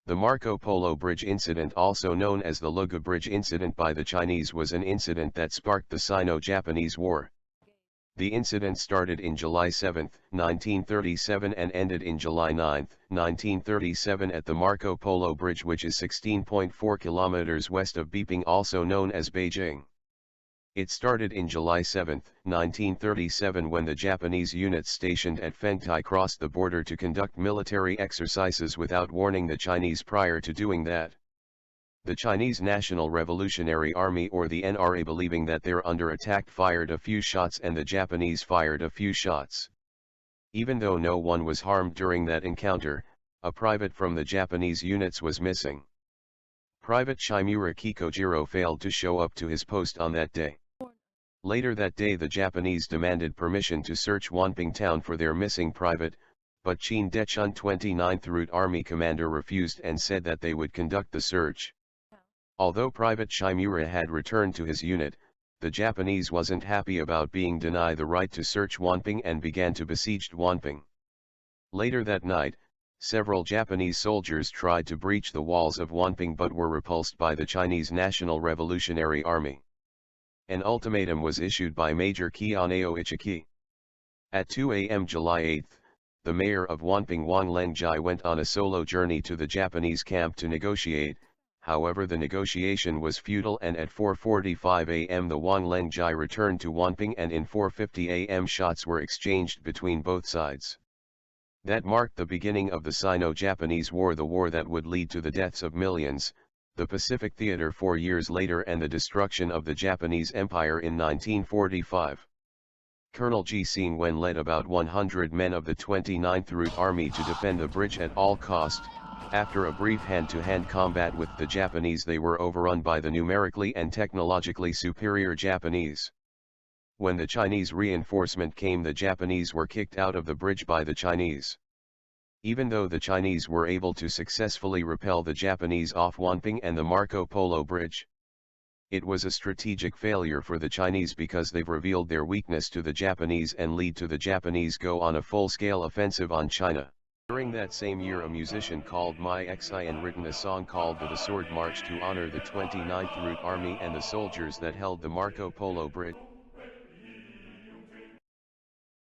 The Marco Polo Bridge Incident, also known as the Lugou Bridge Incident by the Chinese, was an incident that sparked the Sino-Japanese War. The incident started in July 7, 1937 and ended in July 9, 1937 at the Marco Polo Bridge, which is 16.4 kilometers west of Beiping, also known as Beijing. It started in July 7, 1937 when the Japanese units stationed at Fengtai crossed the border to conduct military exercises without warning the Chinese prior to doing that. The Chinese National Revolutionary Army, or the NRA, believing that they're under attack, fired a few shots and the Japanese fired a few shots. Even though no one was harmed during that encounter, a private from the Japanese units was missing. Private Shimura Kikojiro failed to show up to his post on that day. Later that day the Japanese demanded permission to search Wanping town for their missing private, but Qin Dechun 29th Route Army commander refused and said that they would conduct the search. Although Private Shimura had returned to his unit, the Japanese wasn't happy about being denied the right to search Wanping and began to besiege Wanping. Later that night, several Japanese soldiers tried to breach the walls of Wanping but were repulsed by the Chinese National Revolutionary Army. An ultimatum was issued by Major Kianeo Ichiki. At 2 a.m. July 8, the mayor of Wanping, Wang Lengjai, went on a solo journey to the Japanese camp to negotiate. However, the negotiation was futile, and at 4:45 a.m. the Wang Lengjai returned to Wanping, and in 4:50 a.m. shots were exchanged between both sides. That marked the beginning of the Sino-Japanese War, the war that would lead to the deaths of millions, the Pacific Theater 4 years later, and the destruction of the Japanese Empire in 1945. Colonel Ji Sing-wen led about 100 men of the 29th Route Army to defend the bridge at all cost. After a brief hand-to-hand combat with the Japanese, they were overrun by the numerically and technologically superior Japanese. When the Chinese reinforcement came, the Japanese were kicked out of the bridge by the Chinese. Even though the Chinese were able to successfully repel the Japanese off Wanping and the Marco Polo Bridge, it was a strategic failure for the Chinese because they've revealed their weakness to the Japanese and lead to the Japanese go on a full-scale offensive on China. During that same year, a musician called Mai Xin written a song called The Sword March to honor the 29th Route Army and the soldiers that held the Marco Polo Bridge.